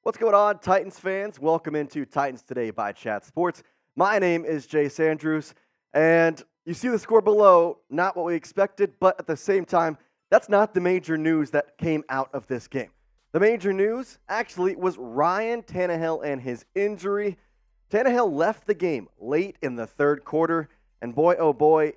What's going on, Titans fans? Welcome into Titans Today by Chat Sports. My name is Jace Andrews, and you see the score below, not what we expected, but at the same time, that's not the major news that came out of this game. The major news, actually, was Ryan Tannehill and his injury. Tannehill left the game late in the third quarter, and boy, oh boy,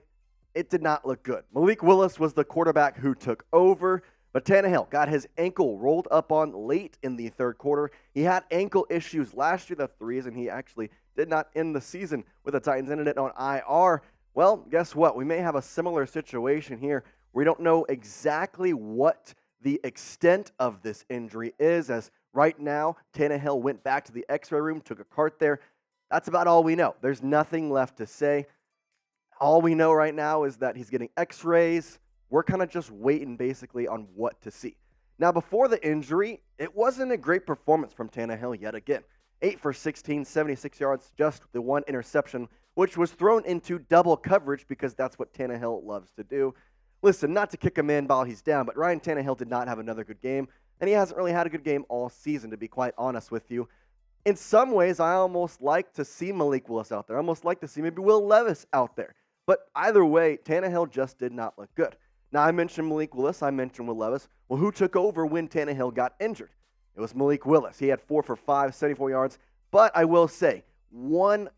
it did not look good. Malik Willis was the quarterback who took over, but Tannehill got his ankle rolled up on late in the third quarter. He had ankle issues last year. That's the reason he actually did not end the season with the Titans, ended it on IR. Well, guess what? We may have a similar situation here. We don't know exactly what the extent of this injury is, as right now, Tannehill went back to the x-ray room, took a cart there. That's about all we know. There's nothing left to say. All we know right now is that he's getting x-rays. We're kind of just waiting basically on what to see. Now, before the injury, it wasn't a great performance from Tannehill yet again. 8 for 16, 76 yards, just the one interception, which was thrown into double coverage because that's what Tannehill loves to do. Listen, not to kick him in while he's down, but Ryan Tannehill did not have another good game, and he hasn't really had a good game all season, to be quite honest with you. In some ways, I almost like to see Malik Willis out there. I almost like to see maybe Will Levis out there. But either way, Tannehill just did not look good. Now, I mentioned Malik Willis. I mentioned Will Levis. Well, who took over when Tannehill got injured? It was Malik Willis. He had 4 for 5, 74 yards. But I will say, one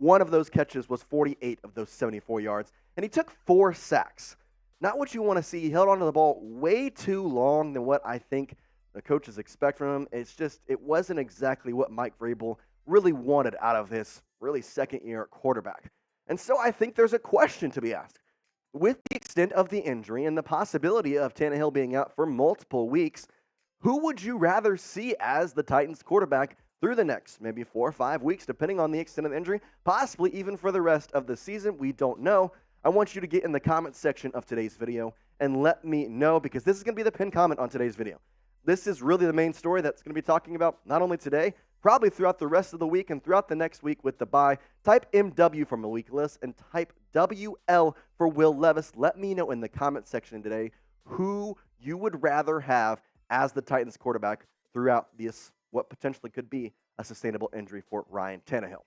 of those catches was 48 of those 74 yards, and he took 4 sacks. Not what you want to see. He held onto the ball way too long than what I think the coaches expect from him. It wasn't exactly what Mike Vrabel really wanted out of this really second-year quarterback. And so I think there's a question to be asked. With the extent of the injury and the possibility of Tannehill being out for multiple weeks, who would you rather see as the Titans quarterback through the next maybe 4 or 5 weeks, depending on the extent of the injury, possibly even for the rest of the season? We don't know. I want you to get in the comment section of today's video and let me know, because this is going to be the pinned comment on today's video. This is really the main story that's going to be talking about not only today, probably throughout the rest of the week and throughout the next week with the bye. Type MW for Malik Willis and type WL for Will Levis. Let me know in the comment section today who you would rather have as the Titans quarterback throughout this, what potentially could be a sustainable injury for Ryan Tannehill.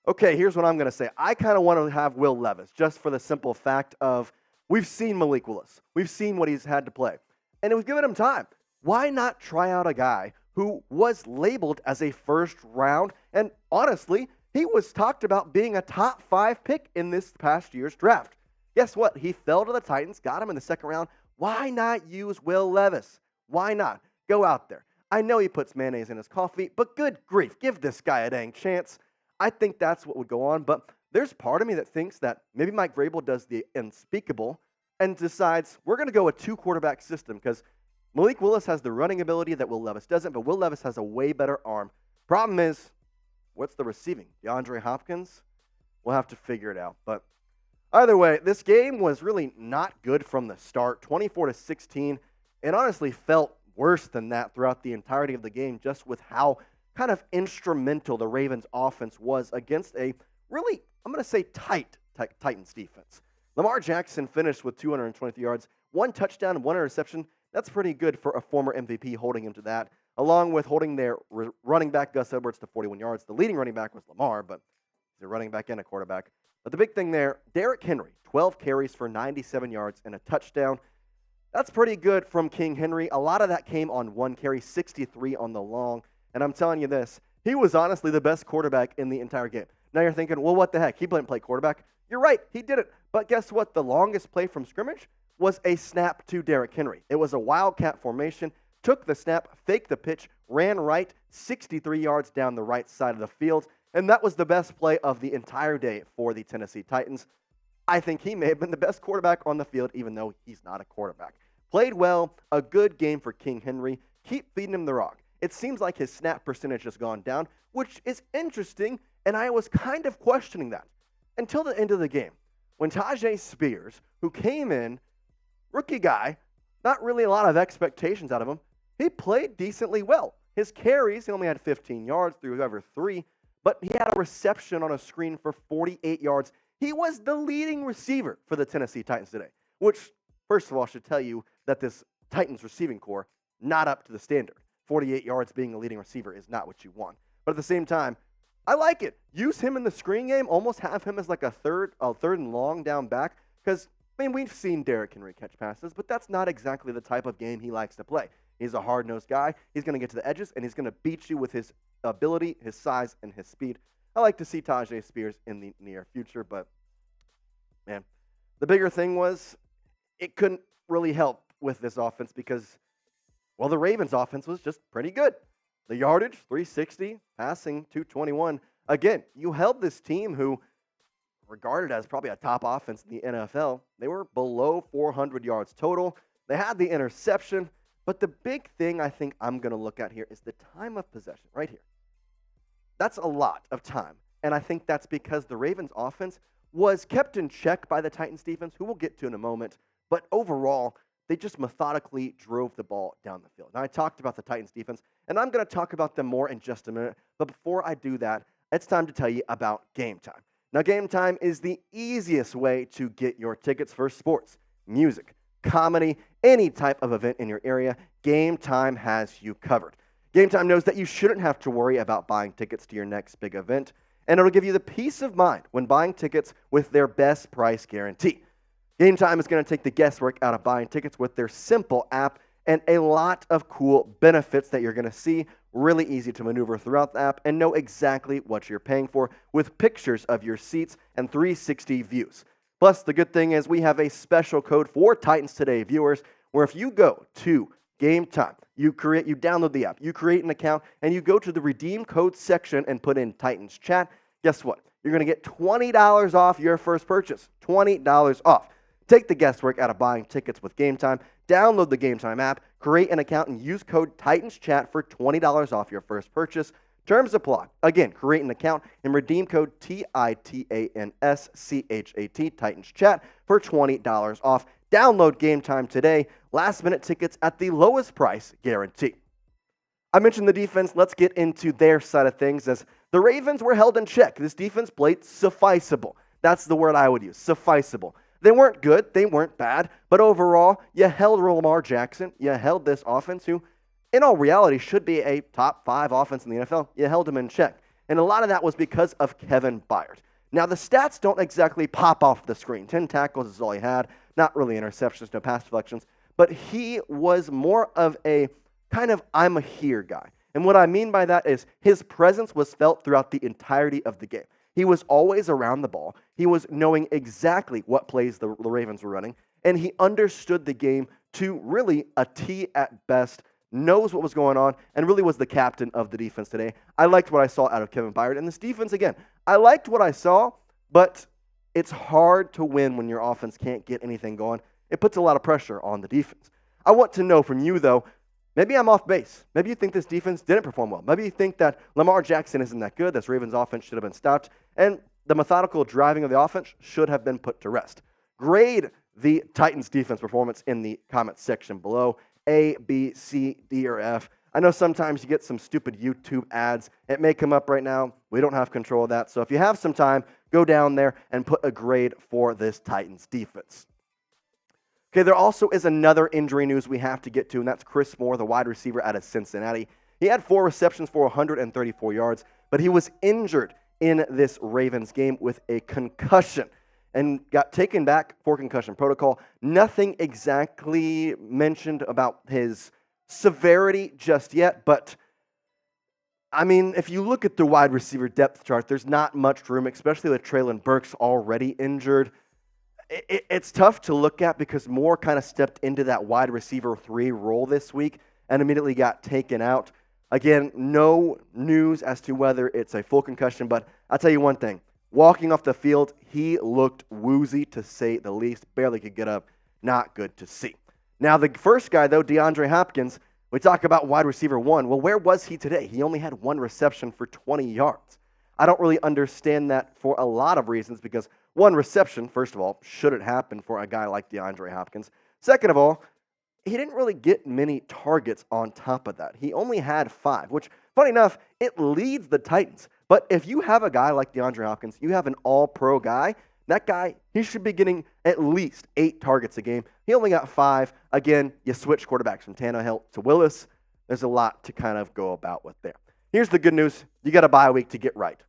Okay, here's what I'm going to say. I kind of want to have Will Levis just for the simple fact of we've seen Malik Willis. We've seen what he's had to play. And we've given him time. Why not try out a guy who was labeled as a first round? And honestly, he was talked about being a top 5 pick in this past year's draft. Guess what? He fell to the Titans, got him in the second round. Why not use Will Levis? Why not? Go out there. I know he puts mayonnaise in his coffee, but good grief, give this guy a dang chance. I think that's what would go on, but there's part of me that thinks that maybe Mike Vrabel does the unspeakable and decides we're going to go a 2-quarterback system, because Malik Willis has the running ability that Will Levis doesn't, but Will Levis has a way better arm. Problem is, what's the receiving? DeAndre Hopkins? We'll have to figure it out. But either way, this game was really not good from the start. 24-16. It honestly felt worse than that throughout the entirety of the game, just with how kind of instrumental the Ravens offense was against a really, I'm going to say, tight Titans defense. Lamar Jackson finished with 223 yards, 1 touchdown, 1 interception. That's pretty good for a former MVP, holding him to that, along with holding their running back Gus Edwards to 41 yards. The leading running back was Lamar, but he's a running back and a quarterback. But the big thing there, Derrick Henry, 12 carries for 97 yards and a touchdown. That's pretty good from King Henry. A lot of that came on 1 carry, 63 on the long. And I'm telling you this, he was honestly the best quarterback in the entire game. Now you're thinking, well, what the heck? He didn't play quarterback. You're right, he did it. But guess what? The longest play from scrimmage was a snap to Derrick Henry. It was a wildcat formation, took the snap, faked the pitch, ran right, 63 yards down the right side of the field, and that was the best play of the entire day for the Tennessee Titans. I think he may have been the best quarterback on the field, even though he's not a quarterback. Played well, a good game for King Henry. Keep feeding him the rock. It seems like his snap percentage has gone down, which is interesting, and I was kind of questioning that until the end of the game, when Tyjae Spears, who came in, rookie guy, not really a lot of expectations out of him, he played decently well. His carries, he only had 15 yards through over 3, but he had a reception on a screen for 48 yards. He was the leading receiver for the Tennessee Titans today, which, first of all, should tell you that this Titans receiving core, not up to the standard. 48 yards being a leading receiver is not what you want. But at the same time, I like it. Use him in the screen game. Almost have him as like a third and long down back. Because, I mean, we've seen Derrick Henry catch passes, but that's not exactly the type of game he likes to play. He's a hard-nosed guy. He's going to get to the edges, and he's going to beat you with his ability, his size, and his speed. I like to see Tyjae Spears in the near future, but, man, the bigger thing was it couldn't really help with this offense because, well, the Ravens' offense was just pretty good. The yardage, 360, passing, 221. Again, you held this team who, regarded as probably a top offense in the NFL, they were below 400 yards total. They had the interception, but the big thing I think I'm going to look at here is the time of possession right here. That's a lot of time, and I think that's because the Ravens' offense was kept in check by the Titans' defense, who we'll get to in a moment, but overall, they just methodically drove the ball down the field. Now, I talked about the Titans' defense, and I'm going to talk about them more in just a minute, but before I do that, it's time to tell you about Game Time. Now, Game Time is the easiest way to get your tickets for sports, music, comedy, any type of event in your area. Game Time has you covered. Game Time knows that you shouldn't have to worry about buying tickets to your next big event, and it'll give you the peace of mind when buying tickets with their best price guarantee. Game Time is going to take the guesswork out of buying tickets with their simple app and a lot of cool benefits that you're going to see. Really easy to maneuver throughout the app and know exactly what you're paying for with pictures of your seats and 360 views. Plus, the good thing is we have a special code for Titans Today viewers where if you go to Game Time, you download the app, you create an account, and you go to the redeem code section and put in Titans Chat, guess what? You're going to get $20 off your first purchase. $20 off. Take the guesswork out of buying tickets with Game Time. Download the Game Time app, create an account, and use code TitansChat for $20 off your first purchase. Terms apply. Again, create an account and redeem code TITANSCHAT, TitansChat, for $20 off. Download Game Time today. Last-minute tickets at the lowest price guarantee. I mentioned the defense. Let's get into their side of things as the Ravens were held in check. This defense played sufficeable. That's the word I would use, sufficeable. They weren't good. They weren't bad. But overall, you held Lamar Jackson. You held this offense who, in all reality, should be a top 5 offense in the NFL. You held him in check. And a lot of that was because of Kevin Byard. Now, the stats don't exactly pop off the screen. 10 tackles is all he had. Not really interceptions, no pass deflections. But he was more of a kind of I'm a here guy. And what I mean by that is his presence was felt throughout the entirety of the game. He was always around the ball. He was knowing exactly what plays the Ravens were running. And he understood the game to really a T at best, knows what was going on, and really was the captain of the defense today. I liked what I saw out of Kevin Byard. And this defense, again, I liked what I saw, but it's hard to win when your offense can't get anything going. It puts a lot of pressure on the defense. I want to know from you, though, maybe I'm off base. Maybe you think this defense didn't perform well. Maybe you think that Lamar Jackson isn't that good. This Ravens offense should have been stopped. And the methodical driving of the offense should have been put to rest. Grade the Titans defense performance in the comments section below. A, B, C, D, or F. I know sometimes you get some stupid YouTube ads. It may come up right now. We don't have control of that. So if you have some time, go down there and put a grade for this Titans defense. Okay, there also is another injury news we have to get to, and that's Chris Moore, the wide receiver out of Cincinnati. He had 4 receptions for 134 yards, but he was injured in this Ravens game with a concussion and got taken back for concussion protocol. Nothing exactly mentioned about his severity just yet, but I mean, if you look at the wide receiver depth chart, there's not much room, especially with Treylon Burks already injured. It's tough to look at because Moore kind of stepped into that wide receiver 3 role this week and immediately got taken out. Again, no news as to whether it's a full concussion, but I'll tell you one thing. Walking off the field, he looked woozy to say the least. Barely could get up. Not good to see. Now, the first guy, though, DeAndre Hopkins, we talk about wide receiver 1. Well, where was he today? He only had 1 reception for 20 yards. I don't really understand that for a lot of reasons because 1 reception, first of all, shouldn't happen for a guy like DeAndre Hopkins. Second of all, he didn't really get many targets on top of that. He only had 5, which, funny enough, it leads the Titans. But if you have a guy like DeAndre Hopkins, you have an all-pro guy, that guy, he should be getting at least 8 targets a game. He only got 5. Again, you switch quarterbacks from Tannehill to Willis. there's a lot to kind of go about with there. Here's the good news. You got a bye week to get right.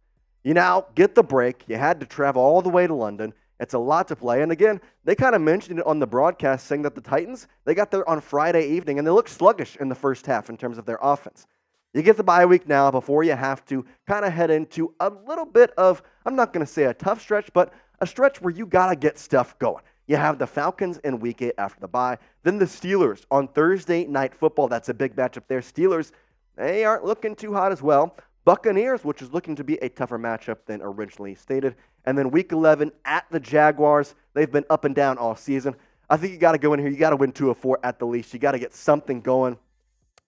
You now get the break. You had to travel all the way to London. It's a lot to play. And again, they kind of mentioned it on the broadcast, saying that the Titans, they got there on Friday evening, and they looked sluggish in the first half in terms of their offense. You get the bye week now before you have to kind of head into a little bit of, I'm not going to say a tough stretch, but a stretch where you got to get stuff going. You have the Falcons in week 8 after the bye. Then the Steelers on Thursday Night Football. That's a big matchup there. Steelers, they aren't looking too hot as well. Buccaneers, which is looking to be a tougher matchup than originally stated. And then week 11 at the Jaguars. They've been up and down all season. I think you got to go in here. You got to win 2 of 4 at the least. You got to get something going.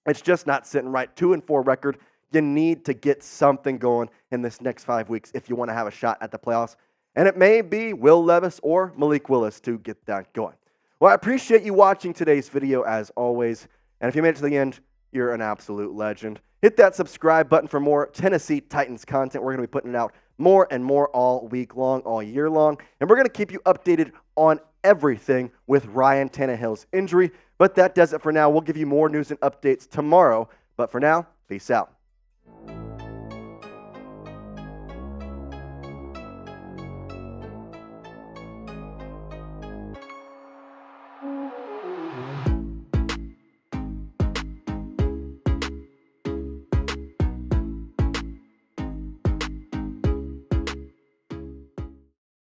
It's just not sitting right. 2-4 record. You need to get something going in this next 5 weeks if you want to have a shot at the playoffs. And it may be Will Levis or Malik Willis to get that going. Well, I appreciate you watching today's video as always. And if you made it to the end, you're an absolute legend. Hit that subscribe button for more Tennessee Titans content. We're going to be putting it out more and more all week long, all year long. And we're going to keep you updated on everything with Ryan Tannehill's injury. But that does it for now. We'll give you more news and updates tomorrow. But for now, peace out.